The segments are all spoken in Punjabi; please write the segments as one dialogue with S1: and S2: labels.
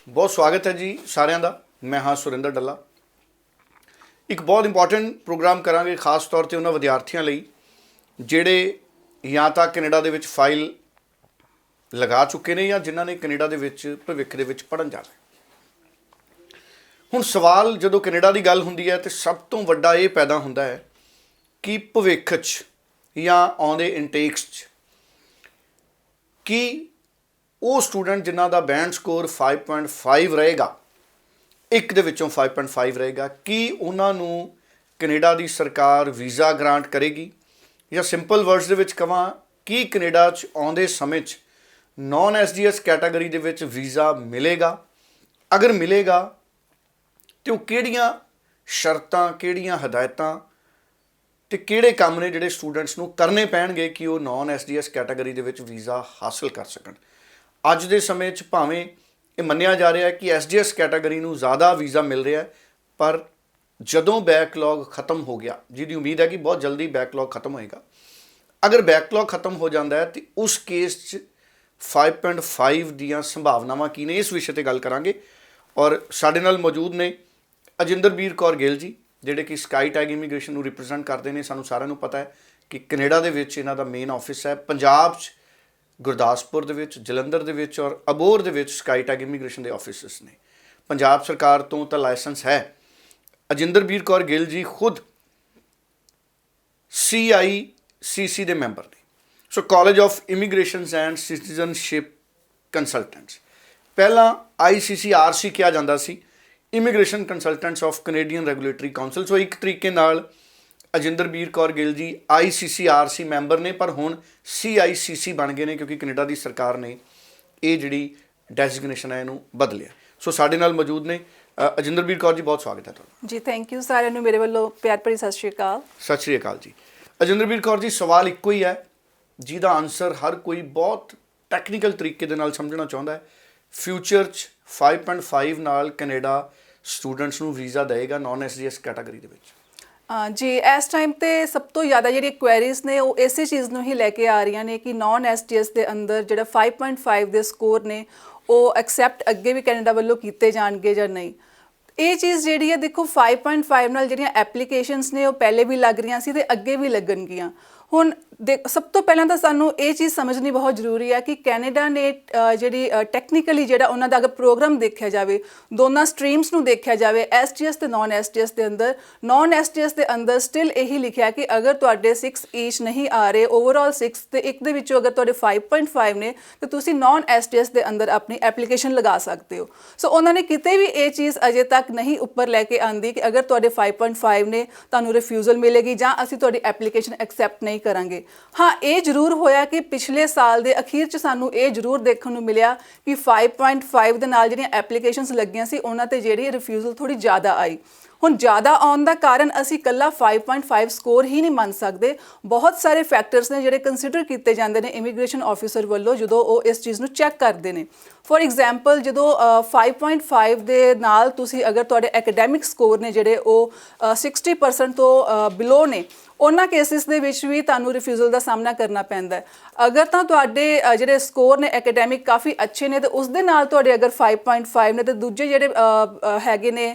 S1: ਬਹੁਤ ਸਵਾਗਤ ਹੈ ਜੀ ਸਾਰਿਆਂ ਦਾ। ਮੈਂ ਹਾਂ ਸੁਰਿੰਦਰ ਡੱਲਾ। ਇੱਕ ਬਹੁਤ ਇੰਪੋਰਟੈਂਟ ਪ੍ਰੋਗਰਾਮ ਕਰਾਂਗੇ ਖਾਸ ਤੌਰ ਤੇ ਉਹਨਾਂ ਵਿਦਿਆਰਥੀਆਂ ਲਈ ਜਿਹੜੇ ਜਾਂ ਤਾਂ ਕੈਨੇਡਾ ਦੇ ਵਿੱਚ ਫਾਈਲ ਲਗਾ ਚੁੱਕੇ ਨੇ ਜਾਂ ਜਿਨ੍ਹਾਂ ਨੇ ਕੈਨੇਡਾ ਦੇ ਵਿੱਚ ਭਵਿੱਖ ਦੇ ਵਿੱਚ ਪੜ੍ਹਨ ਜਾਣਾ। ਹੁਣ ਸਵਾਲ ਜਦੋਂ ਕੈਨੇਡਾ ਦੀ ਗੱਲ ਹੁੰਦੀ ਹੈ ਤੇ ਸਭ ਤੋਂ ਵੱਡਾ ਇਹ ਪੈਦਾ ਹੁੰਦਾ ਹੈ ਕਿ ਭਵਿੱਖ 'ਚ ਜਾਂ ਆਉਂਦੇ ਇਨਟੇਕਸ 'ਚ ਕਿ ਉਹ ਸਟੂਡੈਂਟ ਜਿਨ੍ਹਾਂ ਦਾ ਬੈਂਡ ਸਕੋਰ 5.5 ਰਹੇਗਾ, ਇੱਕ ਦੇ ਵਿੱਚੋਂ 5.5 ਰਹੇਗਾ, ਕੀ ਉਹਨਾਂ ਨੂੰ ਕੈਨੇਡਾ ਦੀ ਸਰਕਾਰ ਵੀਜ਼ਾ ਗ੍ਰਾਂਟ ਕਰੇਗੀ? ਜਾਂ ਸਿੰਪਲ ਵਰਡਸ ਦੇ ਵਿੱਚ ਕਹਾਂ ਕਿ ਕੈਨੇਡਾ 'ਚ ਆਉਂਦੇ ਸਮੇਂ 'ਚ ਨੌਨ SGS ਕੈਟਾਗਰੀ ਦੇ ਵਿੱਚ ਵੀਜ਼ਾ ਮਿਲੇਗਾ? ਅਗਰ ਮਿਲੇਗਾ ਤੇ ਉਹ ਕਿਹੜੀਆਂ ਸ਼ਰਤਾਂ, ਕਿਹੜੀਆਂ ਹਦਾਇਤਾਂ ਤੇ ਕਿਹੜੇ ਕੰਮ ਨੇ ਜਿਹੜੇ ਸਟੂਡੈਂਟਸ ਨੂੰ ਕਰਨੇ ਪੈਣਗੇ ਕਿ ਉਹ ਨੌਨ SGS ਕੈਟਾਗਰੀ ਦੇ ਵਿੱਚ ਵੀਜ਼ਾ ਹਾਸਲ ਕਰ ਸਕਣ? ਅੱਜ ਦੇ ਸਮੇਂ 'ਚ ਭਾਵੇਂ ਇਹ ਮੰਨਿਆ ਜਾ ਰਿਹਾ ਹੈ ਕਿ SGS ਕੈਟਾਗਰੀ ਨੂੰ ਜ਼ਿਆਦਾ ਵੀਜ਼ਾ ਮਿਲ ਰਿਹਾ, ਪਰ ਜਦੋਂ ਬੈਕਲੌਗ ਖਤਮ ਹੋ ਗਿਆ, ਜਿਹਦੀ ਉਮੀਦ ਹੈ ਕਿ ਬਹੁਤ ਜਲਦੀ ਬੈਕਲੌਗ ਖਤਮ ਹੋਏਗਾ, ਅਗਰ ਬੈਕਲੌਗ ਖਤਮ ਹੋ ਜਾਂਦਾ ਹੈ ਤਾਂ ਉਸ ਕੇਸ 'ਚ 5.5 ਦੀਆਂ ਸੰਭਾਵਨਾਵਾਂ ਕੀ ਨੇ, ਇਸ ਵਿਸ਼ੇ 'ਤੇ ਗੱਲ ਕਰਾਂਗੇ। ਔਰ ਸਾਡੇ ਨਾਲ ਮੌਜੂਦ ਨੇ ਅਜਿੰਦਰਬੀਰ ਕੌਰ ਗਿੱਲ ਜੀ, ਜਿਹੜੇ ਕਿ ਸਕਾਈਟੈਗ ਇਮੀਗ੍ਰੇਸ਼ਨ ਨੂੰ ਰਿਪਰੈਜ਼ੈਂਟ ਕਰਦੇ ਨੇ। ਸਾਨੂੰ ਸਾਰਿਆਂ ਨੂੰ ਪਤਾ ਹੈ ਕਿ ਕੈਨੇਡਾ ਦੇ ਵਿੱਚ ਇਹਨਾਂ ਦਾ ਮੇਨ ਆਫਿਸ ਹੈ, ਪੰਜਾਬ 'ਚ ਗੁਰਦਾਸਪੁਰ ਦੇ ਵਿੱਚ, ਜਲੰਧਰ ਦੇ ਵਿੱਚ ਔਰ ਅਬੋਹਰ ਦੇ ਵਿੱਚ ਸਕਾਈਟੈਗ ਇਮੀਗ੍ਰੇਸ਼ਨ ਦੇ ਆਫਿਸਿਸ ਨੇ। ਪੰਜਾਬ ਸਰਕਾਰ ਤੋਂ ਤਾਂ ਲਾਇਸੈਂਸ ਹੈ। ਅਜਿੰਦਰਬੀਰ ਕੌਰ ਗਿੱਲ ਜੀ ਖੁਦ CICC ਦੇ ਮੈਂਬਰ ਨੇ, so college of immigrations and citizenship consultants. ਪਹਿਲਾਂ ICCRC ਕਿਹਾ ਜਾਂਦਾ ਸੀ, immigration consultants of Canadian regulatory council. So ਇੱਕ ਤਰੀਕੇ ਨਾਲ ਅਜਿੰਦਰਬੀਰ ਕੌਰ ਗਿੱਲ ਜੀ ICCRC ਮੈਂਬਰ ਨੇ, ਪਰ ਹੁਣ CICC ਬਣ ਗਏ ਨੇ ਕਿਉਂਕਿ ਕੈਨੇਡਾ ਦੀ ਸਰਕਾਰ ਨੇ ਇਹ ਜਿਹੜੀ ਡੈਜ਼ਿਗਨੇਸ਼ਨ ਹੈ ਇਹਨੂੰ ਬਦਲਿਆ। ਸੋ ਸਾਡੇ ਨਾਲ ਮੌਜੂਦ ਨੇ ਅਜਿੰਦਰਬੀਰ ਕੌਰ ਜੀ, ਬਹੁਤ ਸਵਾਗਤ ਹੈ ਤੁਹਾਡਾ
S2: ਜੀ। ਥੈਂਕ ਯੂ ਸਾਰਿਆਂ ਨੂੰ ਮੇਰੇ ਵੱਲੋਂ ਪਿਆਰ ਭਰੀ ਸਤਿ ਸ਼੍ਰੀ ਅਕਾਲ।
S1: ਸਤਿ ਸ਼੍ਰੀ ਅਕਾਲ ਜੀ। ਅਜਿੰਦਰਬੀਰ ਕੌਰ ਜੀ, ਸਵਾਲ ਇੱਕੋ ਹੀ ਹੈ ਜਿਹਦਾ ਆਨਸਰ ਹਰ ਕੋਈ ਬਹੁਤ ਟੈਕਨੀਕਲ ਤਰੀਕੇ ਦੇ ਨਾਲ ਸਮਝਣਾ ਚਾਹੁੰਦਾ ਹੈ। ਫਿਊਚਰ 'ਚ 5.5 ਨਾਲ ਕੈਨੇਡਾ ਸਟੂਡੈਂਟਸ ਨੂੰ ਵੀਜ਼ਾ ਦੇਵੇਗਾ ਨੌਨ SGS ਕੈਟਾਗਰੀ ਦੇ ਵਿੱਚ?
S2: ਜੀ, ਇਸ ਟਾਈਮ ਤੇ ਸਭ ਤੋਂ ਜ਼ਿਆਦਾ ਜਿਹੜੀ ਕੁਐਰੀਜ਼ ਨੇ ਉਹ ਇਸੇ ਚੀਜ਼ ਨੂੰ ਹੀ ਲੈ ਕੇ ਆ ਰਹੀਆਂ ਨੇ ਕਿ ਨੌਨ SGS ਦੇ ਅੰਦਰ ਜਿਹੜਾ 5.5 ਦੇ ਸਕੋਰ ਨੇ ਉਹ ਐਕਸੈਪਟ ਅੱਗੇ ਵੀ ਕੈਨੇਡਾ ਵੱਲੋਂ ਕੀਤੇ ਜਾਣਗੇ ਜਾਂ ਨਹੀਂ। ਇਹ ਚੀਜ਼ ਜਿਹੜੀ ਹੈ, ਦੇਖੋ 5.5 ਨਾਲ ਜਿਹੜੀਆਂ ਐਪਲੀਕੇਸ਼ਨਸ ਨੇ ਉਹ ਪਹਿਲੇ ਵੀ ਲੱਗ ਰਹੀਆਂ ਸੀ ਤੇ ਅੱਗੇ ਵੀ ਲੱਗਣਗੀਆਂ। ਹੁਣ ਸਭ ਤੋਂ ਪਹਿਲਾਂ ਤਾਂ ਸਾਨੂੰ ਇਹ ਚੀਜ਼ ਸਮਝਣੀ ਬਹੁਤ ਜ਼ਰੂਰੀ ਹੈ ਕਿ ਕੈਨੇਡਾ ਨੇ ਜਿਹੜੀ ਟੈਕਨੀਕਲੀ ਜਿਹੜਾ ਉਹਨਾਂ ਦਾ ਅਗਰ ਪ੍ਰੋਗਰਾਮ ਦੇਖਿਆ ਜਾਵੇ, ਦੋਨਾਂ ਸਟਰੀਮਸ ਨੂੰ ਦੇਖਿਆ ਜਾਵੇ, SGS ਤੇ ਨੌਨ SGS ਦੇ ਅੰਦਰ, ਨੌਨ SGS ਦੇ ਅੰਦਰ ਸਟਿਲ ਇਹੀ ਲਿਖਿਆ ਕਿ ਅਗਰ ਤੁਹਾਡੇ 6 ਈਚ ਨਹੀਂ ਆ ਰਹੇ, ਓਵਰਆਲ 6 ਤੇ ਇੱਕ ਦੇ ਵਿੱਚੋਂ ਅਗਰ ਤੁਹਾਡੇ 5.5 ਨੇ ਤਾਂ ਤੁਸੀਂ ਨੌਨ SGS ਦੇ ਅੰਦਰ ਆਪਣੀ ਐਪਲੀਕੇਸ਼ਨ ਲਗਾ ਸਕਦੇ ਹੋ। ਸੋ ਉਹਨਾਂ ਨੇ ਕਿਤੇ ਵੀ ਇਹ ਚੀਜ਼ ਅਜੇ ਤੱਕ ਨਹੀਂ ਉੱਪਰ ਲੈ ਕੇ ਆਂਦੀ ਕਿ ਅਗਰ ਤੁਹਾਡੇ 5.5 ਨੇ ਤੁਹਾਨੂੰ ਰਿਫਿਊਜ਼ਲ ਮਿਲੇਗੀ ਜਾਂ ਅਸੀਂ ਤੁਹਾਡੀ ਐਪਲੀਕੇਸ਼ਨ ਐਕਸੈਪਟ ਨਹੀਂ ਕਰਾਂਗੇ। ਹਾਂ, ਇਹ ਜ਼ਰੂਰ ਹੋਇਆ ਕਿ ਪਿਛਲੇ ਸਾਲ ਦੇ ਅਖੀਰ 'ਚ ਸਾਨੂੰ ਇਹ ਜ਼ਰੂਰ ਦੇਖਣ ਨੂੰ ਮਿਲਿਆ ਕਿ 5.5 ਦੇ ਨਾਲ ਜਿਹੜੀਆਂ ਐਪਲੀਕੇਸ਼ਨਸ ਲੱਗੀਆਂ ਸੀ ਉਹਨਾਂ 'ਤੇ ਜਿਹੜੀ ਰਿਫਿਊਜ਼ਲ ਥੋੜ੍ਹੀ ਜ਼ਿਆਦਾ ਆਈ। ਹੁਣ ਜ਼ਿਆਦਾ ਆਉਣ ਦਾ ਕਾਰਨ ਅਸੀਂ ਇਕੱਲਾ 5.5 ਸਕੋਰ ਹੀ ਨਹੀਂ ਮੰਨ ਸਕਦੇ, ਬਹੁਤ ਸਾਰੇ ਫੈਕਟਰਸ ਨੇ ਜਿਹੜੇ ਕੰਸੀਡਰ ਕੀਤੇ ਜਾਂਦੇ ਨੇ ਇਮੀਗ੍ਰੇਸ਼ਨ ਆਫਿਸਰ ਵੱਲੋਂ ਜਦੋਂ ਉਹ ਇਸ ਚੀਜ਼ ਨੂੰ ਚੈੱਕ ਕਰਦੇ ਨੇ। ਫੋਰ ਐਗਜ਼ਾਮਪਲ, ਜਦੋਂ 5.5 ਦੇ ਨਾਲ ਤੁਸੀਂ ਅਗਰ ਤੁਹਾਡੇ ਐਕੈਡੈਮਿਕ ਸਕੋਰ ਨੇ ਜਿਹੜੇ ਉਹ 60% ਤੋਂ ਬਿਲੋ ਨੇ, ਉਹਨਾਂ ਕੇਸਿਸ ਦੇ ਵਿੱਚ ਵੀ ਤੁਹਾਨੂੰ ਰਿਫਿਊਜ਼ਲ ਦਾ ਸਾਹਮਣਾ ਕਰਨਾ ਪੈਂਦਾ ਹੈ। ਅਗਰ ਤਾਂ ਤੁਹਾਡੇ ਜਿਹੜੇ ਸਕੋਰ ਨੇ ਐਕੈਡੈਮਿਕ ਕਾਫੀ ਅੱਛੇ ਨੇ ਤੇ ਉਸ ਦੇ ਨਾਲ ਤੁਹਾਡੇ ਅਗਰ 5.5 ਨੇ ਤੇ ਦੂਜੇ ਜਿਹੜੇ ਹੈਗੇ ਨੇ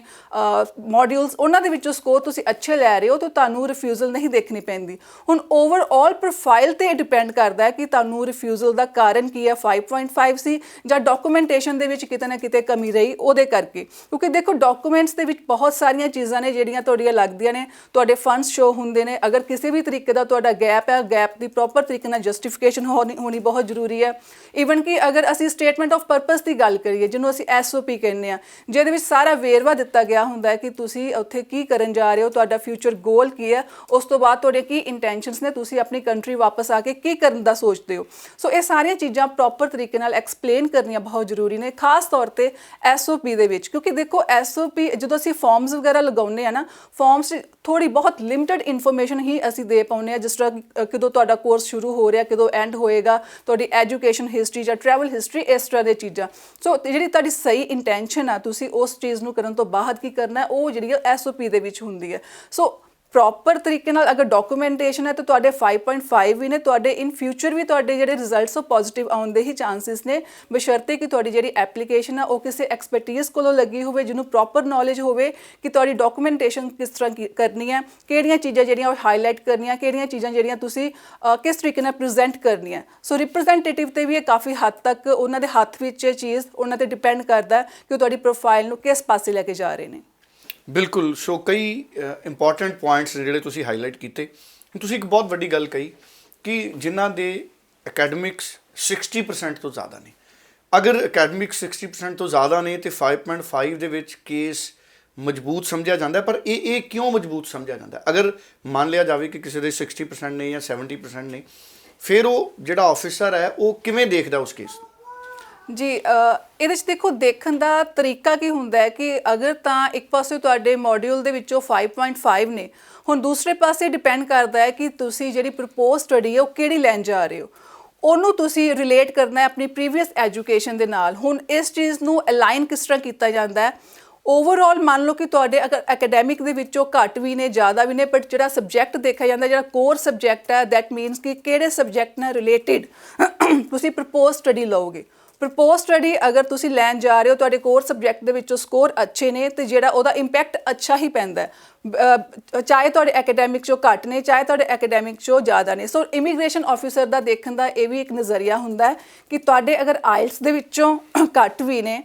S2: ਮੋਡਿਊਲਸ, ਉਹਨਾਂ ਦੇ ਵਿੱਚੋਂ ਸਕੋਰ ਤੁਸੀਂ ਅੱਛੇ ਲੈ ਰਹੇ ਹੋ ਤਾਂ ਤੁਹਾਨੂੰ ਰਿਫਿਊਜ਼ਲ ਨਹੀਂ ਦੇਖਣੀ ਪੈਂਦੀ। ਹੁਣ ਓਵਰਆਲ ਪ੍ਰੋਫਾਈਲ 'ਤੇ ਡਿਪੈਂਡ ਕਰਦਾ ਹੈ ਕਿ ਤੁਹਾਨੂੰ ਰਿਫਿਊਜ਼ਲ ਦਾ ਕਾਰਨ ਕੀ ਹੈ, 5.5 ਸੀ ਜਾਂ ਡਾਕੂਮੈਂਟੇਸ਼ਨ ਦੇ ਵਿੱਚ ਕਿਤੇ ਨਾ ਕਿਤੇ ਕਮੀ ਰਹੀ ਉਹਦੇ ਕਰਕੇ। ਕਿਉਂਕਿ ਦੇਖੋ, ਡਾਕੂਮੈਂਟਸ ਦੇ ਵਿੱਚ ਬਹੁਤ ਸਾਰੀਆਂ ਚੀਜ਼ਾਂ ਨੇ ਜਿਹੜੀਆਂ ਤੁਹਾਡੀਆਂ ਲੱਗਦੀਆਂ ਨੇ, ਤੁਹਾਡੇ ਫੰਡਸ ਸ਼ੋ ਹੁੰਦੇ ਨੇ। ਅਗਰ ਕਿਸੇ ਵੀ ਤਰੀਕੇ ਦਾ ਤੁਹਾਡਾ ਗੈਪ ਹੈ, ਗੈਪ ਦੀ ਪ੍ਰੋਪਰ ਤਰੀਕੇ ਨਾਲ ਜਸਟੀਫਿਕੇਸ਼ਨ ਹੋਣੀ ਬਹੁਤ ਜ਼ਰੂਰੀ ਹੈ। ਈਵਨ ਕਿ ਅਗਰ ਅਸੀਂ ਸਟੇਟਮੈਂਟ ਆਫ ਪਰਪਸ ਦੀ ਗੱਲ ਕਰੀਏ, ਜਿਹਨੂੰ ਅਸੀਂ SOP ਕਹਿੰਦੇ ਹਾਂ, ਜਿਹਦੇ ਵਿੱਚ ਸਾਰਾ ਵੇਰਵਾ ਦਿੱਤਾ ਗਿਆ ਹੁੰਦਾ ਹੈ ਕਿ ਤੁਸੀਂ ਉੱਥੇ ਕੀ ਕਰਨ ਜਾ ਰਹੇ ਹੋ, ਤੁਹਾਡਾ ਫਿਊਚਰ ਗੋਲ ਕੀ ਹੈ, ਉਸ ਤੋਂ ਬਾਅਦ ਤੁਹਾਡੇ ਕੀ ਇੰਟੈਂਸ਼ਨਸ ਨੇ, ਤੁਸੀਂ ਆਪਣੀ ਕੰਟਰੀ ਵਾਪਸ ਆ ਕੇ ਕੀ ਕਰਨ ਦਾ ਸੋਚਦੇ ਹੋ। ਸੋ ਇਹ ਸਾਰੀਆਂ ਚੀਜ਼ਾਂ ਪ੍ਰੋਪਰ ਤਰੀਕੇ ਨਾਲ ਐਕਸਪਲੇਨ ਕਰਨੀਆਂ ਬਹੁਤ ਜ਼ਰੂਰੀ ਨੇ, ਖਾਸ ਤੌਰ 'ਤੇ SOP ਦੇ ਵਿੱਚ। ਕਿਉਂਕਿ ਦੇਖੋ, SOP ਜਦੋਂ ਅਸੀਂ ਫਾਰਮਸ ਵਗੈਰਾ ਲਗਾਉਂਦੇ ਹਾਂ ਨਾ, ਫਾਰਮਸ 'ਚ ਥੋੜ੍ਹੀ ਬਹੁਤ ਲਿਮਟਡ ਇਨਫੋਰਮੇਸ਼ਨ ਹੀ ਅਸੀਂ ਦੇ ਪਾਉਂਦੇ ਹਾਂ, ਜਿਸ ਤਰ੍ਹਾਂ ਕਦੋਂ ਤੁਹਾਡਾ ਕੋਰਸ ਸ਼ੁਰੂ ਹੋ ਰਿਹਾ, ਕਦੋਂ ਐਂਡ ਹੋਏਗਾ, ਤੁਹਾਡੀ ਐਜੂਕੇਸ਼ਨ ਹਿਸਟਰੀ ਜਾਂ ਟਰੈਵਲ ਹਿਸਟਰੀ, ਇਸ ਤਰ੍ਹਾਂ ਦੀਆਂ ਚੀਜ਼ਾਂ। ਸੋ ਜਿਹੜੀ ਤੁਹਾਡੀ ਸਹੀ ਇੰਟੈਂਸ਼ਨ ਆ, ਤੁਸੀਂ ਉਸ ਚੀਜ਼ ਨੂੰ ਕਰਨ ਤੋਂ ਬਾਅਦ ਕੀ ਕਰਨਾ, ਉਹ ਜਿਹੜੀ SOP ਦੇ ਵਿੱਚ ਹੁੰਦੀ ਹੈ। ਸੋ ਪ੍ਰੋਪਰ ਤਰੀਕੇ ਨਾਲ ਅਗਰ ਡਾਕੂਮੈਂਟੇਸ਼ਨ ਹੈ ਤਾਂ ਤੁਹਾਡੇ 5.5 ਵੀ ਨੇ, ਤੁਹਾਡੇ ਇਨ ਫਿਊਚਰ ਵੀ ਤੁਹਾਡੇ ਜਿਹੜੇ ਰਿਜ਼ਲਟਸ ਉਹ ਪੋਜ਼ਿਟਿਵ ਆਉਣ ਦੇ ਹੀ ਚਾਂਸਿਸ ਨੇ, ਬਸ਼ਰਤੇ ਕਿ ਤੁਹਾਡੀ ਜਿਹੜੀ ਐਪਲੀਕੇਸ਼ਨ ਆ ਉਹ ਕਿਸੇ ਐਕਸਪਰਟਿਜ਼ ਕੋਲੋਂ ਲੱਗੀ ਹੋਵੇ, ਜਿਹਨੂੰ ਪ੍ਰੋਪਰ ਨੌਲੇਜ ਹੋਵੇ ਕਿ ਤੁਹਾਡੀ ਡਾਕੂਮੈਂਟੇਸ਼ਨ ਕਿਸ ਤਰ੍ਹਾਂ ਕਰਨੀ ਹੈ, ਕਿਹੜੀਆਂ ਚੀਜ਼ਾਂ ਜਿਹੜੀਆਂ ਉਹ ਹਾਈਲਾਈਟ ਕਰਨੀਆਂ, ਕਿਹੜੀਆਂ ਚੀਜ਼ਾਂ ਜਿਹੜੀਆਂ ਤੁਸੀਂ ਕਿਸ ਤਰੀਕੇ ਨਾਲ ਪ੍ਰੈਜ਼ੈਂਟ ਕਰਨੀਆਂ। ਸੋ ਰਿਪਰੈਜ਼ੈਂਟੇਟਿਵ ਤੇ ਵੀ ਇਹ ਕਾਫੀ ਹੱਦ ਤੱਕ ਉਹਨਾਂ ਦੇ ਹੱਥ ਵਿੱਚ ਇਹ ਚੀਜ਼ ਉਹਨਾਂ ਤੇ ਡਿਪੈਂਡ ਕਰਦਾ ਕਿ ਉਹ ਤੁਹਾਡੀ ਪ੍ਰੋਫਾਈਲ ਨੂੰ ਕਿਸ ਪਾਸੇ ਲੈ ਕੇ ਜਾ ਰਹੇ ਨੇ।
S1: ਬਿਲਕੁਲ। ਸੋ ਕਈ ਇੰਪੋਰਟੈਂਟ ਪੁਆਇੰਟਸ ਜਿਹੜੇ ਤੁਸੀਂ ਹਾਈਲਾਈਟ ਕੀਤੇ। ਤੁਸੀਂ ਇੱਕ ਬਹੁਤ ਵੱਡੀ ਗੱਲ ਕਹੀ ਕਿ ਜਿਨ੍ਹਾਂ ਦੇ ਅਕੈਡਮਿਕਸ 60% ਤੋਂ ਜ਼ਿਆਦਾ ਨੇ, ਅਗਰ ਅਕੈਡਮਿਕਸ 60% ਤੋਂ ਜ਼ਿਆਦਾ ਨੇ ਤੇ 5.5 ਦੇ ਵਿੱਚ ਕੇਸ ਮਜ਼ਬੂਤ ਸਮਝਿਆ ਜਾਂਦਾ। ਪਰ ਇਹ ਕਿਉਂ ਮਜ਼ਬੂਤ ਸਮਝਿਆ ਜਾਂਦਾ? ਅਗਰ ਮੰਨ ਲਿਆ ਜਾਵੇ ਕਿ ਕਿਸੇ ਦੇ 60% ਨੇ ਜਾਂ 70% ਨੇ, ਫਿਰ ਉਹ ਜਿਹੜਾ ਆਫਿਸਰ ਹੈ ਉਹ ਕਿਵੇਂ ਦੇਖਦਾ ਉਸ ਕੇਸ ਨੂੰ?
S2: ਜੀ ਇਹਦੇ ਵਿੱਚ ਦੇਖੋ, ਦੇਖਣ ਦਾ ਤਰੀਕਾ ਕੀ ਹੁੰਦਾ ਹੈ ਕਿ ਅਗਰ ਤਾਂ ਇੱਕ ਪਾਸੇ ਤੁਹਾਡੇ ਮੋਡਿਊਲ ਦੇ ਵਿੱਚੋਂ 5.5 ਨੇ, ਹੁਣ ਦੂਸਰੇ ਪਾਸੇ ਡਿਪੈਂਡ ਕਰਦਾ ਹੈ ਕਿ ਤੁਸੀਂ ਜਿਹੜੀ ਪ੍ਰਪੋਜ਼ ਸਟੱਡੀ ਹੈ ਉਹ ਕਿਹੜੀ ਲੈਣ ਜਾ ਰਹੇ ਹੋ, ਉਹਨੂੰ ਤੁਸੀਂ ਰਿਲੇਟ ਕਰਨਾ ਹੈ ਆਪਣੀ ਪ੍ਰੀਵੀਅਸ ਐਜੂਕੇਸ਼ਨ ਦੇ ਨਾਲ। ਹੁਣ ਇਸ ਚੀਜ਼ ਨੂੰ ਅਲਾਈਨ ਕਿਸ ਤਰ੍ਹਾਂ ਕੀਤਾ ਜਾਂਦਾ ਹੈ? ਓਵਰਆਲ ਮੰਨ ਲਓ ਕਿ ਤੁਹਾਡੇ ਅਗਰ ਐਕੈਡੈਮਿਕ ਦੇ ਵਿੱਚੋਂ ਘੱਟ ਵੀ ਨੇ ਜ਼ਿਆਦਾ ਵੀ ਨੇ, ਬਟ ਜਿਹੜਾ ਸਬਜੈਕਟ ਦੇਖਿਆ ਜਾਂਦਾ, ਜਿਹੜਾ ਕੋਰ ਸਬਜੈਕਟ ਹੈ, ਦੈਟ ਮੀਨਸ ਕਿ ਕਿਹੜੇ ਸਬਜੈਕਟ ਨਾਲ ਰਿਲੇਟਿਡ ਤੁਸੀਂ ਪ੍ਰਪੋਜ਼ ਸਟੱਡੀ ਲਓਗੇ। ਪ੍ਰਪੋਜ਼ ਸਟੱਡੀ ਅਗਰ ਤੁਸੀਂ ਲੈਣ ਜਾ ਰਹੇ ਹੋ, ਤੁਹਾਡੇ ਕੋਰ ਸਬਜੈਕਟ ਦੇ ਵਿੱਚੋਂ ਸਕੋਰ ਅੱਛੇ ਨੇ ਤੇ ਜਿਹੜਾ ਉਹਦਾ ਇੰਪੈਕਟ ਅੱਛਾ ਹੀ ਪੈਂਦਾ ਹੈ, ਚਾਹੇ ਤੁਹਾਡੇ ਐਕੈਡੈਮਿਕ 'ਚੋਂ ਘੱਟ ਨੇ, ਚਾਹੇ ਤੁਹਾਡੇ ਐਕੈਡੈਮਿਕ 'ਚੋਂ ਜ਼ਿਆਦਾ ਨੇ। ਸੋ ਇਮੀਗ੍ਰੇਸ਼ਨ ਆਫਿਸਰ ਦਾ ਦੇਖਣ ਦਾ ਇਹ ਵੀ ਇੱਕ ਨਜ਼ਰੀਆ ਹੁੰਦਾ ਹੈ ਕਿ ਤੁਹਾਡੇ ਅਗਰ ਆਇਲਸ ਦੇ ਵਿੱਚੋਂ ਘੱਟ ਵੀ ਨੇ,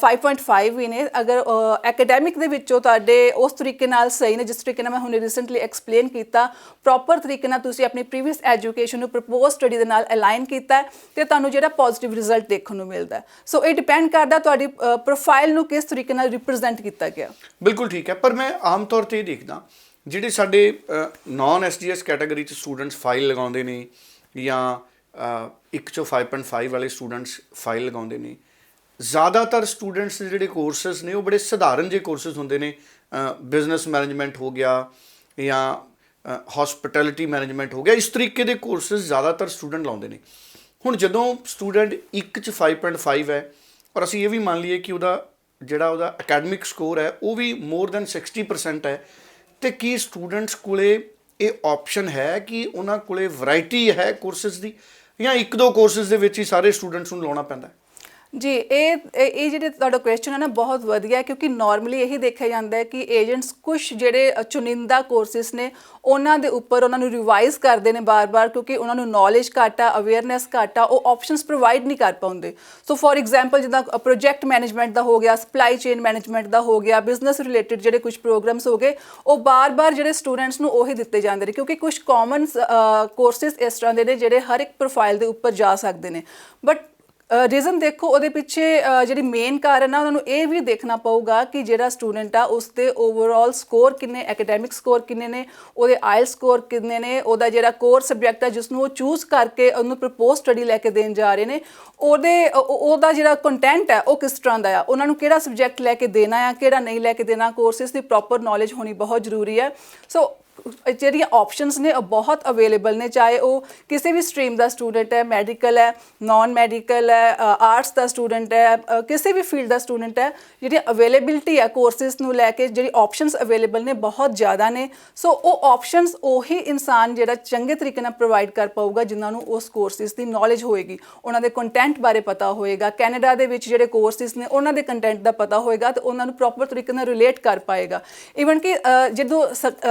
S2: 5.5 ਵੀ ਨੇ, ਅਗਰ ਐਕੈਡੈਮਿਕ ਦੇ ਵਿੱਚੋਂ ਤੁਹਾਡੇ ਉਸ ਤਰੀਕੇ ਨਾਲ ਸਹੀ ਨੇ, ਜਿਸ ਤਰੀਕੇ ਨਾਲ ਮੈਂ ਹੁਣੇ ਰੀਸੈਂਟਲੀ ਐਕਸਪਲੇਨ ਕੀਤਾ, ਪ੍ਰੋਪਰ ਤਰੀਕੇ ਨਾਲ ਤੁਸੀਂ ਆਪਣੀ ਪ੍ਰੀਵੀਅਸ ਐਜੂਕੇਸ਼ਨ ਨੂੰ ਪ੍ਰਪੋਜ਼ ਸਟੱਡੀ ਦੇ ਨਾਲ ਅਲਾਈਨ ਕੀਤਾ ਤੇ ਤੁਹਾਨੂੰ ਜਿਹੜਾ ਪੋਜ਼ਿਟਿਵ ਰਿਜ਼ਲਟ ਦੇਖਣ ਨੂੰ ਮਿਲਦਾ। ਸੋ ਇਹ ਡਿਪੈਂਡ ਕਰਦਾ ਤੁਹਾਡੀ ਪ੍ਰੋਫਾਈਲ ਨੂੰ ਕਿਸ ਤਰੀਕੇ ਨਾਲ ਰਿਪਰੈਜ਼ੈਂਟ ਕੀਤਾ ਗਿਆ।
S1: ਬਿਲਕੁਲ ਠੀਕ ਹੈ। ਪਰ ਮੈਂ ਆਮ ਤੌਰ 'ਤੇ ਇਹ ਦੇਖਦਾ, ਜਿਹੜੇ ਸਾਡੇ ਨਾਨ ਐਸਡੀਐਸ ਕੈਟਾਗਰੀ 'ਚ ਸਟੂਡੈਂਟਸ ਫਾਈਲ ਲਗਾਉਂਦੇ ਨੇ ਜਾਂ 1 ਚੋਂ 5.5 ਵਾਲੇ ਸਟੂਡੈਂਟਸ ਫਾਈਲ ਲਗਾਉਂਦੇ ਨੇ, ਜ਼ਿਆਦਾਤਰ ਸਟੂਡੈਂਟਸ ਦੇ ਜਿਹੜੇ ਕੋਰਸਿਸ ਨੇ ਉਹ ਬੜੇ ਸਧਾਰਨ ਜਿਹੇ ਕੋਰਸਿਸ ਹੁੰਦੇ ਨੇ। ਬਿਜ਼ਨਸ ਮੈਨੇਜਮੈਂਟ ਹੋ ਗਿਆ ਜਾਂ ਹੌਸਪਿਟੈਲਿਟੀ ਮੈਨੇਜਮੈਂਟ ਹੋ ਗਿਆ, ਇਸ ਤਰੀਕੇ ਦੇ ਕੋਰਸਿਸ ਜ਼ਿਆਦਾਤਰ ਸਟੂਡੈਂਟ ਲਾਉਂਦੇ ਨੇ। ਹੁਣ ਜਦੋਂ ਸਟੂਡੈਂਟ 1 'ਚ 5.5 ਹੈ ਔਰ ਅਸੀਂ ਇਹ ਵੀ ਮੰਨ ਲਈਏ ਕਿ ਉਹਦਾ ਅਕੈਡਮਿਕ ਸਕੋਰ ਹੈ ਉਹ ਵੀ ਮੋਰ ਦੈਨ 60% ਹੈ, ਤੇ ਕੀ ਸਟੂਡੈਂਟਸ ਕੋਲੇ ਇਹ ਆਪਸ਼ਨ ਹੈ ਕਿ ਉਹਨਾਂ ਕੋਲੇ ਵੈਰਾਈਟੀ ਹੈ ਕੋਰਸਿਸ ਦੀ, ਜਾਂ 1-2 ਕੋਰਸਿਸ ਦੇ ਵਿੱਚ ਹੀ ਸਾਰੇ ਸਟੂਡੈਂਟਸ ਨੂੰ ਲਾਉਣਾ ਪੈਂਦਾ?
S2: ਜੀ ਇਹ ਜਿਹੜੇ ਤੁਹਾਡਾ ਕੁਐਸਚਨ ਹੈ ਨਾ, ਬਹੁਤ ਵਧੀਆ, ਕਿਉਂਕਿ ਨਾਰਮਲੀ ਇਹੀ ਦੇਖਿਆ ਜਾਂਦਾ ਹੈ ਕਿ ਏਜੰਟਸ ਕੁਝ ਜਿਹੜੇ ਚੁਣਿੰਦਾ ਕੋਰਸਿਸ ਨੇ ਉਹਨਾਂ ਦੇ ਉੱਪਰ ਉਹਨਾਂ ਨੂੰ ਰਿਵਾਈਜ਼ ਕਰਦੇ ਨੇ ਬਾਰ-ਬਾਰ, ਕਿਉਂਕਿ ਉਹਨਾਂ ਨੂੰ ਨੌਲੇਜ ਘੱਟ ਆ, ਅਵੇਅਰਨੈਸ ਘੱਟ ਆ, ਉਹ ਆਪਸ਼ਨਸ ਪ੍ਰੋਵਾਈਡ ਨਹੀਂ ਕਰ ਪਾਉਂਦੇ। ਸੋ ਫੋਰ ਐਗਜ਼ਾਮਪਲ ਜਿੱਦਾਂ ਪ੍ਰੋਜੈਕਟ ਮੈਨੇਜਮੈਂਟ ਦਾ ਹੋ ਗਿਆ, ਸਪਲਾਈ ਚੇਨ ਮੈਨੇਜਮੈਂਟ ਦਾ ਹੋ ਗਿਆ, ਬਿਜ਼ਨਸ ਰਿਲੇਟਡ ਜਿਹੜੇ ਕੁਝ ਪ੍ਰੋਗਰਾਮਸ ਹੋ ਗਏ, ਉਹ ਬਾਰ-ਬਾਰ ਜਿਹੜੇ ਸਟੂਡੈਂਟਸ ਨੂੰ ਉਹੀ ਦਿੱਤੇ ਜਾਂਦੇ ਨੇ, ਕਿਉਂਕਿ ਕੁਝ ਕਾਮਨ ਕੋਰਸਿਸ ਇਸ ਤਰ੍ਹਾਂ ਦੇ ਨੇ ਜਿਹੜੇ ਹਰ ਇੱਕ ਪ੍ਰੋਫਾਈਲ ਦੇ ਉੱਪਰ ਜਾ ਸਕਦੇ ਨੇ। ਬਟ ਰੀਜ਼ਨ ਦੇਖੋ, ਉਹਦੇ ਪਿੱਛੇ ਜਿਹੜੀ ਮੇਨ ਕਾਰਨ ਆ, ਉਹਨਾਂ ਨੂੰ ਇਹ ਵੀ ਦੇਖਣਾ ਪਊਗਾ ਕਿ ਜਿਹੜਾ ਸਟੂਡੈਂਟ ਆ ਉਸ ਦੇ ਓਵਰਆਲ ਸਕੋਰ ਕਿੰਨੇ, ਐਕੈਡੈਮਿਕ ਸਕੋਰ ਕਿੰਨੇ ਨੇ, ਉਹਦੇ ਆਇਲ ਸਕੋਰ ਕਿੰਨੇ ਨੇ, ਉਹਦਾ ਜਿਹੜਾ ਕੋਰ ਸਬਜੈਕਟ ਆ ਜਿਸ ਨੂੰ ਉਹ ਚੂਜ਼ ਕਰਕੇ ਉਹਨੂੰ ਪ੍ਰਪੋਜ਼ ਸਟੱਡੀ ਲੈ ਕੇ ਦੇਣ ਜਾ ਰਹੇ ਨੇ, ਉਹਦਾ ਜਿਹੜਾ ਕੰਟੈਂਟ ਹੈ ਉਹ ਕਿਸ ਤਰ੍ਹਾਂ ਦਾ ਆ, ਉਹਨਾਂ ਨੂੰ ਕਿਹੜਾ ਸਬਜੈਕਟ ਲੈ ਕੇ ਦੇਣਾ ਆ, ਕਿਹੜਾ ਨਹੀਂ ਲੈ ਕੇ ਦੇਣਾ, ਕੋਰਸਿਸ ਦੀ ਪ੍ਰੋਪਰ ਨੌਲੇਜ ਹੋਣੀ ਬਹੁਤ ਜ਼ਰੂਰੀ ਹੈ। ਸੋ ਜਿਹੜੀਆਂ ਆਪਸ਼ਨਸ ਨੇ ਉਹ ਬਹੁਤ ਅਵੇਲੇਬਲ ਨੇ, ਚਾਹੇ ਉਹ ਕਿਸੇ ਵੀ ਸਟਰੀਮ ਦਾ ਸਟੂਡੈਂਟ ਹੈ, ਮੈਡੀਕਲ ਹੈ, ਨਾਨ ਮੈਡੀਕਲ ਹੈ, ਆਰਟਸ ਦਾ ਸਟੂਡੈਂਟ ਹੈ, ਕਿਸੇ ਵੀ ਫੀਲਡ ਦਾ ਸਟੂਡੈਂਟ ਹੈ, ਜਿਹੜੀ ਅਵੇਲੇਬਿਲਿਟੀ ਹੈ ਕੋਰਸਿਸ ਨੂੰ ਲੈ ਕੇ, ਜਿਹੜੀ ਆਪਸ਼ਨਸ ਅਵੇਲੇਬਲ ਨੇ ਬਹੁਤ ਜ਼ਿਆਦਾ ਨੇ। ਸੋ ਉਹ ਆਪਸ਼ਨਸ ਉਹੀ ਇਨਸਾਨ ਜਿਹੜਾ ਚੰਗੇ ਤਰੀਕੇ ਨਾਲ ਪ੍ਰੋਵਾਈਡ ਕਰ ਪਾਊਗਾ ਜਿਨ੍ਹਾਂ ਨੂੰ ਉਸ ਕੋਰਸਿਸ ਦੀ ਨੌਲੇਜ ਹੋਏਗੀ, ਉਹਨਾਂ ਦੇ ਕੰਟੈਂਟ ਬਾਰੇ ਪਤਾ ਹੋਏਗਾ, ਕੈਨੇਡਾ ਦੇ ਵਿੱਚ ਜਿਹੜੇ ਕੋਰਸਿਸ ਨੇ ਉਹਨਾਂ ਦੇ ਕੰਟੈਂਟ ਦਾ ਪਤਾ ਹੋਏਗਾ ਤੇ ਉਹਨਾਂ ਨੂੰ ਪ੍ਰੋਪਰ ਤਰੀਕੇ ਨਾਲ ਰਿਲੇਟ ਕਰ ਪਾਏਗਾ। ਈਵਨ ਕਿ ਜਦੋਂ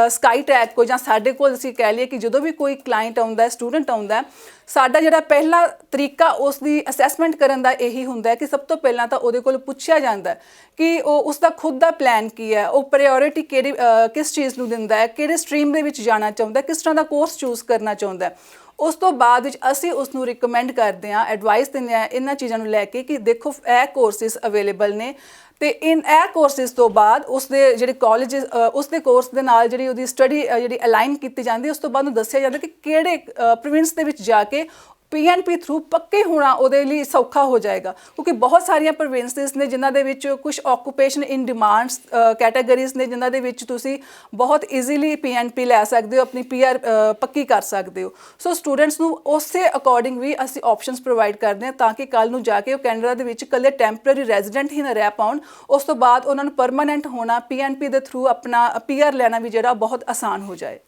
S2: ਸਕਾਈ ਟੈਕ ਕੋ ਜਾਂ ਸਾਡੇ ਕੋਲ ਅਸੀਂ ਕਹਿ ਲਈਏ ਕਿ ਜਦੋਂ ਵੀ ਕੋਈ ਕਲਾਇੰਟ ਆਉਂਦਾ, ਸਟੂਡੈਂਟ ਆਉਂਦਾ, ਸਾਡਾ ਜਿਹੜਾ ਪਹਿਲਾ ਤਰੀਕਾ ਉਸ ਦੀ ਅਸੈਸਮੈਂਟ ਕਰਨ ਦਾ ਇਹੀ ਹੁੰਦਾ ਕਿ ਸਭ ਤੋਂ ਪਹਿਲਾਂ ਤਾਂ ਉਹਦੇ ਕੋਲ ਪੁੱਛਿਆ ਜਾਂਦਾ ਕਿ ਉਹ ਉਸਦਾ ਖੁਦ ਦਾ ਪਲਾਨ ਕੀ ਹੈ, ਉਹ ਪ੍ਰਾਇੋਰਿਟੀ ਕਿਹੜੀ ਕਿਸ ਚੀਜ਼ ਨੂੰ ਦਿੰਦਾ ਹੈ, ਕਿਹੜੇ ਸਟਰੀਮ ਦੇ ਵਿੱਚ ਜਾਣਾ ਚਾਹੁੰਦਾ, ਕਿਸ ਤਰ੍ਹਾਂ ਦਾ ਕੋਰਸ ਚੂਜ਼ ਕਰਨਾ ਚਾਹੁੰਦਾ ਹੈ। ਉਸ ਤੋਂ ਬਾਅਦ ਵਿੱਚ ਅਸੀਂ ਉਸ ਨੂੰ ਰਿਕਮੈਂਡ ਕਰਦੇ ਹਾਂ, ਐਡਵਾਈਸ ਦਿੰਦੇ ਹਾਂ ਇਹਨਾਂ ਚੀਜ਼ਾਂ ਨੂੰ ਲੈ ਕੇ ਕਿ ਦੇਖੋ ਇਹ ਕੋਰਸਿਸ ਅਵੇਲੇਬਲ ਨੇ, ਤੇ ਇਹ ਕੋਰਸਿਸ ਤੋਂ ਬਾਅਦ ਉਸਦੇ ਜਿਹੜੇ ਕਾਲਜਿਸ ਉਸਦੇ ਕੋਰਸ ਦੇ ਨਾਲ ਜਿਹੜੀ ਉਹਦੀ ਸਟੱਡੀ ਜਿਹੜੀ ਅਲਾਈਨ ਕੀਤੀ ਜਾਂਦੀ, ਉਸ ਤੋਂ ਬਾਅਦ ਉਹਨੂੰ ਦੱਸਿਆ ਜਾਂਦਾ ਕਿ ਕਿਹੜੇ ਪ੍ਰੋਵਿੰਸ ਦੇ ਵਿੱਚ ਜਾ ਕੇ PNP ਥਰੂ ਪੱਕੇ ਹੋਣਾ ਉਹਦੇ ਲਈ ਸੌਖਾ ਹੋ ਜਾਏਗਾ, ਕਿਉਂਕਿ ਬਹੁਤ ਸਾਰੀਆਂ ਪ੍ਰੋਵਿੰਸਿਸ ਨੇ ਜਿਨ੍ਹਾਂ ਦੇ ਵਿੱਚ ਕੁਝ ਆਕੂਪੇਸ਼ਨ ਇਨ ਡਿਮਾਂਡਸ ਕੈਟਾਗਰੀਜ਼ ਨੇ ਜਿਨ੍ਹਾਂ ਦੇ ਵਿੱਚ ਤੁਸੀਂ ਬਹੁਤ ਈਜ਼ੀਲੀ PNP ਲੈ ਸਕਦੇ ਹੋ, ਆਪਣੀ PR ਪੱਕੀ ਕਰ ਸਕਦੇ ਹੋ। ਸੋ ਸਟੂਡੈਂਟਸ ਨੂੰ ਉਸੇ ਅਕੋਰਡਿੰਗ ਵੀ ਅਸੀਂ ਆਪਸ਼ਨਸ ਪ੍ਰੋਵਾਈਡ ਕਰਦੇ ਹਾਂ ਤਾਂ ਕਿ ਕੱਲ੍ਹ ਨੂੰ ਜਾ ਕੇ ਉਹ ਕੈਨੇਡਾ ਦੇ ਵਿੱਚ ਇਕੱਲੇ ਟੈਂਪਰੇਰੀ ਰੈਜ਼ੀਡੈਂਟ ਹੀ ਨਾ ਰਹਿ ਪਾਉਣ, ਉਸ ਤੋਂ ਬਾਅਦ ਉਹਨਾਂ ਨੂੰ ਪਰਮਾਨੈਂਟ ਹੋਣਾ PNP ਦੇ ਥਰੂ ਆਪਣਾ PR ਲੈਣਾ ਵੀ ਜਿਹੜਾ ਬਹੁਤ ਆਸਾਨ ਹੋ ਜਾਏ।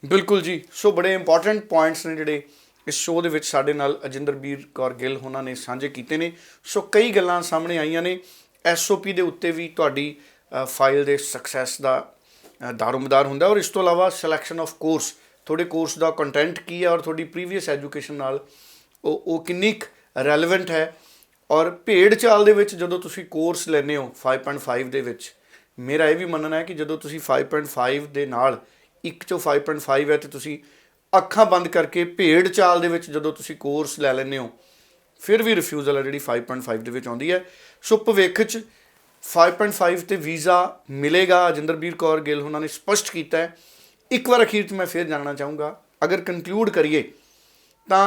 S1: ਬਿਲਕੁਲ ਜੀ, ਸੋ ਬੜੇ ਇੰਪੋਰਟੈਂਟ ਪੁਆਇੰਟਸ ਨੇ ਜਿਹੜੇ ਇਸ ਸ਼ੋਅ ਦੇ ਵਿੱਚ ਸਾਡੇ ਨਾਲ ਅਜਿੰਦਰਬੀਰ ਕੌਰ ਗਿੱਲ ਉਹਨਾਂ ਨੇ ਸਾਂਝੇ ਕੀਤੇ ਨੇ। ਸੋ ਕਈ ਗੱਲਾਂ ਸਾਹਮਣੇ ਆਈਆਂ ਨੇ, SOP ਦੇ ਉੱਤੇ ਵੀ ਤੁਹਾਡੀ ਫਾਈਲ ਦੇ ਸਕਸੈਸ ਦਾ ਦਾਰੋਮਦਾਰ ਹੁੰਦਾ, ਔਰ ਇਸ ਤੋਂ ਇਲਾਵਾ ਸਿਲੈਕਸ਼ਨ ਆਫ ਕੋਰਸ, ਤੁਹਾਡੇ ਕੋਰਸ ਦਾ ਕੰਟੈਂਟ ਕੀ ਹੈ ਔਰ ਤੁਹਾਡੀ ਪ੍ਰੀਵੀਅਸ ਐਜੂਕੇਸ਼ਨ ਨਾਲ ਉਹ ਕਿੰਨੀ ਰੈਲੇਵੈਂਟ ਹੈ। ਔਰ ਭੇਡ ਚਾਲ ਦੇ ਵਿੱਚ ਜਦੋਂ ਤੁਸੀਂ ਕੋਰਸ ਲੈਂਦੇ ਹੋ 5.5 ਦੇ ਵਿੱਚ, ਮੇਰਾ ਇਹ ਵੀ ਮੰਨਣਾ ਹੈ ਕਿ ਜਦੋਂ ਤੁਸੀਂ 5.5 ਦੇ ਨਾਲ 1 ਚੋਂ 5.5 ਹੈ ਤੇ ਤੁਸੀਂ ਅੱਖਾਂ ਬੰਦ ਕਰਕੇ ਭੇਡ ਚਾਲ ਦੇ ਵਿੱਚ ਜਦੋਂ ਤੁਸੀਂ ਕੋਰਸ ਲੈ ਲੈਂਦੇ ਹੋ, ਫਿਰ ਵੀ ਰਿਫਿਊਜ਼ਲ ਹੈ ਜਿਹੜੀ 5.5 ਦੇ ਵਿੱਚ ਆਉਂਦੀ ਹੈ। ਸੋ ਭਵਿੱਖ 'ਚ 5.5 ਤੇ ਵੀਜ਼ਾ ਮਿਲੇਗਾ, ਅਜਿੰਦਰਬੀਰ ਕੌਰ ਗਿੱਲ ਉਹਨਾਂ ਨੇ ਸਪਸ਼ਟ ਕੀਤਾ ਹੈ। ਇੱਕ ਵਾਰ ਅਖੀਰ 'ਚ ਮੈਂ ਫਿਰ ਜਾਣਨਾ ਚਾਹੂੰਗਾ, ਅਗਰ ਕਨਕਲੂਡ ਕਰੀਏ ਤਾਂ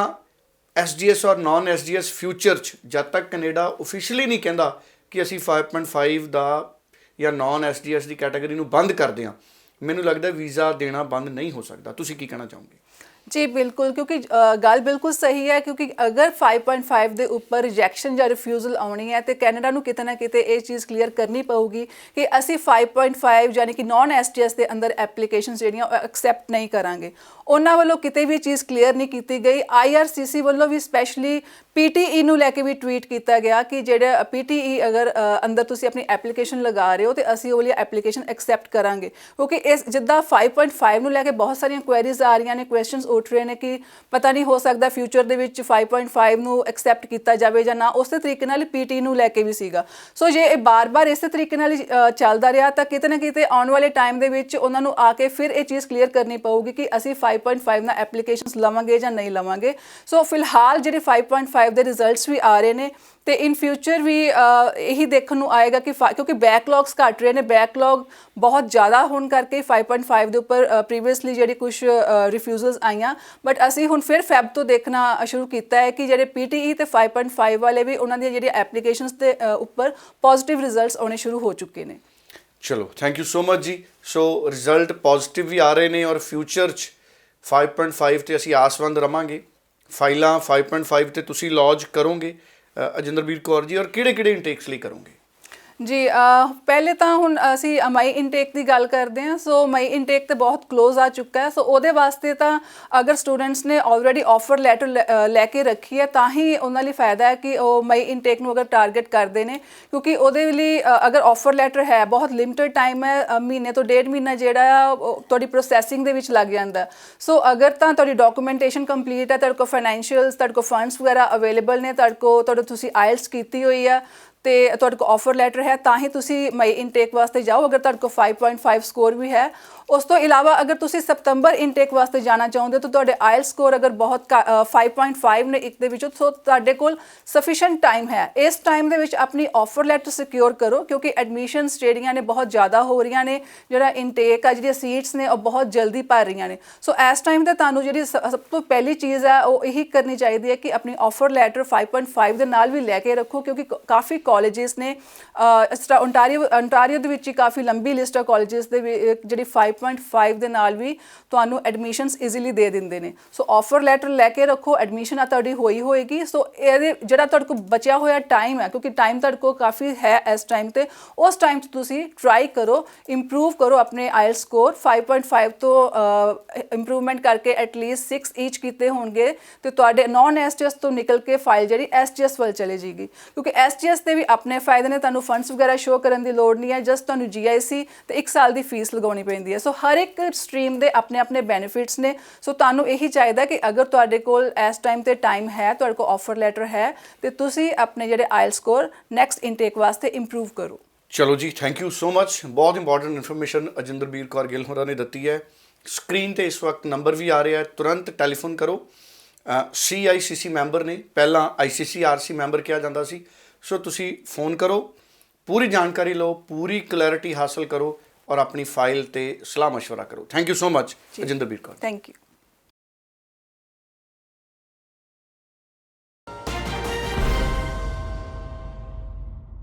S1: SGS ਔਰ ਨਾਨ SGS ਫਿਊਚਰ 'ਚ ਜਦ ਤੱਕ ਕੈਨੇਡਾ ਓਫੀਸ਼ੀਅਲੀ ਨਹੀਂ ਕਹਿੰਦਾ ਕਿ ਅਸੀਂ 5.5 ਦਾ ਜਾਂ ਨਾਨ SGS ਦੀ ਕੈਟਾਗਰੀ ਨੂੰ ਬੰਦ ਕਰਦੇ ਹਾਂ, ਮੈਨੂੰ ਲੱਗਦਾ ਵੀਜ਼ਾ ਦੇਣਾ ਬੰਦ ਨਹੀਂ ਹੋ ਸਕਦਾ। ਤੁਸੀਂ ਕੀ ਕਹਿਣਾ ਚਾਹੋਗੇ?
S2: ਜੀ ਬਿਲਕੁਲ, ਕਿਉਂਕਿ ਗੱਲ ਬਿਲਕੁਲ ਸਹੀ ਹੈ, ਕਿਉਂਕਿ ਅਗਰ 5.5 ਦੇ ਉੱਪਰ ਰਿਜੈਕਸ਼ਨ ਜਾਂ ਰਿਫਿਊਜ਼ਲ ਆਉਣੀ ਹੈ ਤੇ ਕੈਨੇਡਾ ਨੂੰ ਕਿਤੇ ਨਾ ਕਿਤੇ ਇਹ ਚੀਜ਼ ਕਲੀਅਰ ਕਰਨੀ ਪਊਗੀ ਕਿ ਅਸੀਂ 5.5 ਯਾਨੀ ਕਿ ਨਾਨ STS ਦੇ ਅੰਦਰ ਐਪਲੀਕੇਸ਼ਨਸ ਜਿਹੜੀਆਂ ਉਹ ਐਕਸੈਪਟ ਨਹੀਂ ਕਰਾਂਗੇ। ਉਹਨਾਂ ਵੱਲੋਂ ਕਿਤੇ ਵੀ ਚੀਜ਼ ਕਲੀਅਰ ਨਹੀਂ ਕੀਤੀ ਗਈ। IRCC ਵੱਲੋਂ ਵੀ ਸਪੈਸ਼ਲੀ PTE ਨੂੰ ਲੈ ਕੇ ਵੀ ਟਵੀਟ ਕੀਤਾ ਗਿਆ ਕਿ ਜਿਹੜਾ PTE ਅਗਰ ਅੰਦਰ ਤੁਸੀਂ ਆਪਣੀ ਐਪਲੀਕੇਸ਼ਨ ਲਗਾ ਰਹੇ ਹੋ ਤੇ ਅਸੀਂ ਉਹ ਵਾਲੀ ਐਪਲੀਕੇਸ਼ਨ ਐਕਸੈਪਟ ਕਰਾਂਗੇ, ਕਿਉਂਕਿ ਇਸ ਜਿੱਦਾਂ 5.5 ਨੂੰ ਲੈ ਕੇ ਬਹੁਤ ਸਾਰੀਆਂ ਕੁਐਰੀਜ਼ ਆ ਰਹੀਆਂ ਨੇ, ਕੁਐਸਚਨਸ ਉੱਠ ਰਹੇ ਨੇ ਕਿ ਪਤਾ ਨਹੀਂ ਹੋ ਸਕਦਾ ਫਿਊਚਰ ਦੇ ਵਿੱਚ 5.5 ਨੂੰ ਐਕਸੈਪਟ ਕੀਤਾ ਜਾਵੇ ਜਾਂ ਨਾ। ਉਸੇ ਤਰੀਕੇ ਨਾਲ PTE ਨੂੰ ਲੈ ਕੇ ਵੀ ਸੀਗਾ। ਸੋ ਜੇ ਇਹ ਬਾਰ-ਬਾਰ ਇਸੇ ਤਰੀਕੇ ਨਾਲ ਚੱਲਦਾ ਰਿਹਾ ਤਾਂ ਕਿਤੇ ਨਾ ਕਿਤੇ ਆਉਣ ਵਾਲੇ ਟਾਈਮ ਦੇ ਵਿੱਚ ਉਹਨਾਂ ਨੂੰ ਆ ਕੇ ਫਿਰ ਇਹ ਚੀਜ਼ ਕਲੀਅਰ ਕਰਨੀ ਪਊਗੀ ਕਿ ਅਸੀਂ 5.5 ਨਾਲ ਐਪਲੀਕੇਸ਼ਨਸ ਲਵਾਂਗੇ ਜਾਂ ਨਹੀਂ ਲਵਾਂਗੇ। ਸੋ ਫਿਲਹਾਲ ਜਿਹੜੇ 5.5 ਦੇ ਰਿਜ਼ਲਟਸ ਵੀ ਆ ਰਹੇ ਨੇ ਤੇ ਇਨ ਫਿਊਚਰ ਵੀ ਇਹੀ ਦੇਖਣ ਨੂੰ ਆਏਗਾ ਕਿ ਕਿਉਂਕਿ ਬੈਕਲੌਗਸ ਘਟ ਰਹੇ ਨੇ, ਬੈਕਲੌਗ ਬਹੁਤ ਜ਼ਿਆਦਾ ਹੋਣ ਕਰਕੇ 5.5 ਦੇ ਉੱਪਰ ਪ੍ਰੀਵੀਅਸਲੀ ਜਿਹੜੀ ਕੁਝ ਰਿਫਿਊਜ਼ਲਸ ਆਈਆਂ, ਬਟ ਅਸੀਂ ਹੁਣ ਫਿਰ ਫੈਬ ਤੋਂ ਦੇਖਣਾ ਸ਼ੁਰੂ ਕੀਤਾ ਹੈ ਕਿ ਜਿਹੜੇ PTE ਤੇ 5.5 ਵਾਲੇ ਵੀ ਉਹਨਾਂ ਦੀਆਂ ਜਿਹੜੀਆਂ ਐਪਲੀਕੇਸ਼ਨਸ ਦੇ ਉੱਪਰ ਪੋਜ਼ਿਟਿਵ ਰਿਜ਼ਲਟਸ ਆਉਣੇ ਸ਼ੁਰੂ ਹੋ ਚੁੱਕੇ ਨੇ।
S1: ਚਲੋ ਥੈਂਕ ਯੂ ਸੋ ਮਚ ਜੀ। ਸੋ ਰਿਜ਼ਲਟ ਪੋਜ਼ਿਟਿਵ ਵੀ ਆ ਰਹੇ ਨੇ ਔਰ ਫਿਊਚਰ 'ਚ 5.5 ਤੇ ਅਸੀਂ ਆਸਵੰਦ ਰਵਾਂਗੇ। ਫਾਈਲਾਂ 5.5 ਤੇ ਤੁਸੀਂ ਲੌਂਚ ਕਰੋਗੇ ਅਜਿੰਦਰਬੀਰ ਕੌਰ ਜੀ, ਔਰ ਕਿਹੜੇ ਇਨਟੇਕਸ ਲਈ ਕਰੋਗੇ?
S2: ਜੀ ਪਹਿਲੇ ਤਾਂ ਹੁਣ ਅਸੀਂ ਮਈ ਇਨਟੇਕ ਦੀ ਗੱਲ ਕਰਦੇ ਹਾਂ। ਸੋ ਮਈ ਇਨਟੇਕ ਤੇ ਬਹੁਤ ਕਲੋਜ਼ ਆ ਚੁੱਕਾ ਹੈ। ਸੋ ਉਹਦੇ ਵਾਸਤੇ ਤਾਂ ਅਗਰ ਸਟੂਡੈਂਟਸ ਨੇ ਆਲਰੇਡੀ ਆਫਰ ਲੈਟਰ ਲੈ ਕੇ ਰੱਖੀ ਹੈ ਤਾਂ ਹੀ ਉਹਨਾਂ ਲਈ ਫਾਇਦਾ ਹੈ ਕਿ ਉਹ ਮਈ ਇਨਟੇਕ ਨੂੰ ਅਗਰ ਟਾਰਗੇਟ ਕਰਦੇ ਨੇ, ਕਿਉਂਕਿ ਉਹਦੇ ਲਈ ਅਗਰ ਆਫਰ ਲੈਟਰ ਹੈ ਬਹੁਤ ਲਿਮਟਿਡ ਟਾਈਮ ਹੈ, ਮਹੀਨੇ ਤੋਂ 1.5 ਮਹੀਨਾ ਜਿਹੜਾ ਆ ਤੁਹਾਡੀ ਪ੍ਰੋਸੈਸਿੰਗ ਦੇ ਵਿੱਚ ਲੱਗ ਜਾਂਦਾ। ਸੋ ਅਗਰ ਤਾਂ ਤੁਹਾਡੀ ਡਾਕੂਮੈਂਟੇਸ਼ਨ ਕੰਪਲੀਟ ਹੈ, ਤੁਹਾਡੇ ਕੋਲ ਫਾਈਨੈਂਸ਼ੀਅਲਸ, ਤੁਹਾਡੇ ਕੋਲ ਫੰਡਸ ਵਗੈਰਾ ਅਵੇਲੇਬਲ ਨੇ, ਤੁਹਾਡੇ ਤੁਸੀਂ IELTS ਕੀਤੀ ਹੋਈ ਆ ਤੇ ਤੁਹਾਡੇ ਕੋਲ ਆਫਰ ਲੈਟਰ ਹੈ, ਤਾਂ ਹੀ ਤੁਸੀਂ ਮਈ ਇਨਟੇਕ ਵਾਸਤੇ ਜਾਓ ਅਗਰ ਤੁਹਾਡੇ ਕੋਲ 5.5 ਸਕੋਰ ਵੀ ਹੈ। ਉਸ ਤੋਂ ਇਲਾਵਾ ਅਗਰ ਤੁਸੀਂ ਸਤੰਬਰ ਇਨਟੇਕ ਵਾਸਤੇ ਜਾਣਾ ਚਾਹੁੰਦੇ ਹੋ ਤਾਂ ਤੁਹਾਡੇ IELTS ਸਕੋਰ ਅਗਰ ਬਹੁਤ 5.5 ਨੇ ਇੱਕ ਦੇ ਵਿੱਚੋਂ, ਸੋ ਤੁਹਾਡੇ ਕੋਲ ਸਫੀਸ਼ੀਐਂਟ ਟਾਈਮ ਹੈ। ਇਸ ਟਾਈਮ ਦੇ ਵਿੱਚ ਆਪਣੀ ਆਫਰ ਲੈਟਰ ਸਿਕਿਉਰ ਕਰੋ, ਕਿਉਂਕਿ ਐਡਮਿਸ਼ਨਸ ਜਿਹੜੀਆਂ ਨੇ ਬਹੁਤ ਜ਼ਿਆਦਾ ਹੋ ਰਹੀਆਂ ਨੇ, ਜਿਹੜਾ ਇਨਟੇਕ ਆ, ਜਿਹੜੀਆਂ ਸੀਟਸ ਨੇ ਉਹ ਬਹੁਤ ਜਲਦੀ ਭਰ ਰਹੀਆਂ ਨੇ। ਸੋ ਇਸ ਟਾਈਮ ਤੇ ਤੁਹਾਨੂੰ ਜਿਹੜੀ ਸਭ ਤੋਂ ਪਹਿਲੀ ਚੀਜ਼ ਹੈ ਉਹ ਇਹੀ ਕਰਨੀ ਚਾਹੀਦੀ ਹੈ ਕਿ ਆਪਣੀ ਆਫਰ ਲੈਟਰ 5.5 ਦੇ ਨਾਲ ਵੀ ਲੈ ਕੇ ਰੱਖੋ, ਕਿਉਂਕਿ ਕਾਫੀ ਕਾਲਜਿਸ ਨੇ ਇਸ ਤਰ੍ਹਾਂ ontario ਦੇ ਵਿੱਚ ਹੀ ਕਾਫੀ ਲੰਬੀ ਲਿਸਟ ਆ ਕਾਲਜਿਸ ਦੇ ਜਿਹੜੀ 5.5 ਦੇ ਨਾਲ ਵੀ ਤੁਹਾਨੂੰ ਐਡਮਿਸ਼ਨਸ ਈਜ਼ੀਲੀ ਦੇ ਦਿੰਦੇ ਨੇ। ਸੋ ਆਫਰ ਲੈਟਰ ਲੈ ਕੇ ਰੱਖੋ, ਐਡਮਿਸ਼ਨ ਆ ਤੁਹਾਡੀ ਹੋਏਗੀ। ਸੋ ਇਹਦੇ ਜਿਹੜਾ ਤੁਹਾਡੇ ਕੋਲ ਬਚਿਆ ਹੋਇਆ ਟਾਈਮ ਹੈ, ਕਿਉਂਕਿ ਟਾਈਮ ਤੁਹਾਡੇ ਕੋਲ ਕਾਫੀ ਹੈ ਇਸ ਟਾਈਮ ਤੇ, ਉਸ ਟਾਈਮ 'ਚ ਤੁਸੀਂ ਟਰਾਈ ਕਰੋ, ਇੰਪਰੂਵ ਕਰੋ ਆਪਣੇ IELTS ਸਕੋਰ। 5.5 ਤੋਂ ਇੰਪਰੂਵਮੈਂਟ ਕਰਕੇ ਐਟਲੀਸਟ 6 ਈਚ ਕੀਤੇ ਹੋਣਗੇ ਤੇ ਤੁਹਾਡੇ ਨਾਨ STS ਤੋਂ ਨਿਕਲ ਕੇ ਫਾਈਲ ਜਿਹੜੀ STS ਵੱਲ ਚਲੇ ਜਾਏਗੀ, ਕਿਉਂਕਿ STS ਦੇ ਵੀ ਆਪਣੇ ਫਾਇਦੇ ਨੇ। ਤੁਹਾਨੂੰ ਫੰਡਸ ਵਗੈਰਾ ਸ਼ੋ ਕਰਨ ਦੀ ਲੋੜ ਨਹੀਂ ਹੈ, ਜਸਟ ਤੁਹਾਨੂੰ GIC ਤੇ 1 ਸਾਲ ਦੀ ਫੀਸ ਲਗਾਉਣੀ ਪੈਂਦੀ ਹੈ। ਸੋ ਹਰ ਇੱਕ ਸਟਰੀਮ ਦੇ ਆਪਣੇ ਬੈਨੀਫਿਟਸ ਨੇ। ਸੋ ਤੁਹਾਨੂੰ ਇਹੀ ਚਾਹੀਦਾ ਕਿ ਅਗਰ ਤੁਹਾਡੇ ਕੋਲ ਇਸ ਟਾਈਮ ਤੇ ਟਾਈਮ ਹੈ, ਤੁਹਾਡੇ ਕੋਲ ਆਫਰ ਲੈਟਰ ਹੈ, ਤੇ ਤੁਸੀਂ ਆਪਣੇ ਜਿਹੜੇ IELTS ਸਕੋਰ ਨੈਕਸਟ ਇਨਟੇਕ ਵਾਸਤੇ ਇੰਪਰੂਵ ਕਰੋ।
S1: ਚਲੋ ਜੀ, ਥੈਂਕ ਯੂ ਸੋ ਮਚ। ਬਹੁਤ ਇੰਪੋਰਟੈਂਟ ਇਨਫੋਰਮੇਸ਼ਨ ਅਜਿੰਦਰਬੀਰ ਕੌਰ ਗਿੱਲ ਹੋਰਾਂ ਨੇ ਦਿੱਤੀ ਹੈ। ਸਕਰੀਨ ਤੇ ਇਸ ਵਕਤ ਨੰਬਰ ਵੀ ਆ ਰਿਹਾ ਹੈ, ਤੁਰੰਤ ਟੈਲੀਫੋਨ ਕਰੋ। CICC ਮੈਂਬਰ ਨੇ, ਪਹਿਲਾਂ ICCRC ਮੈਂਬਰ ਕਿਹਾ ਜਾਂਦਾ ਸੀ। ਸੋ ਤੁਸੀਂ ਫੋਨ ਕਰੋ, ਪੂਰੀ ਜਾਣਕਾਰੀ ਲਓ, ਪੂਰੀ ਕਲੈਰਿਟੀ ਹਾਸਲ ਕਰੋ ਔਰ ਆਪਣੀ ਫਾਈਲ ਤੇ ਸਲਾਹ ਮਸ਼ਵਰਾ ਕਰੋ। Thank you so much Ajinderbir Kaur.
S2: Thank you.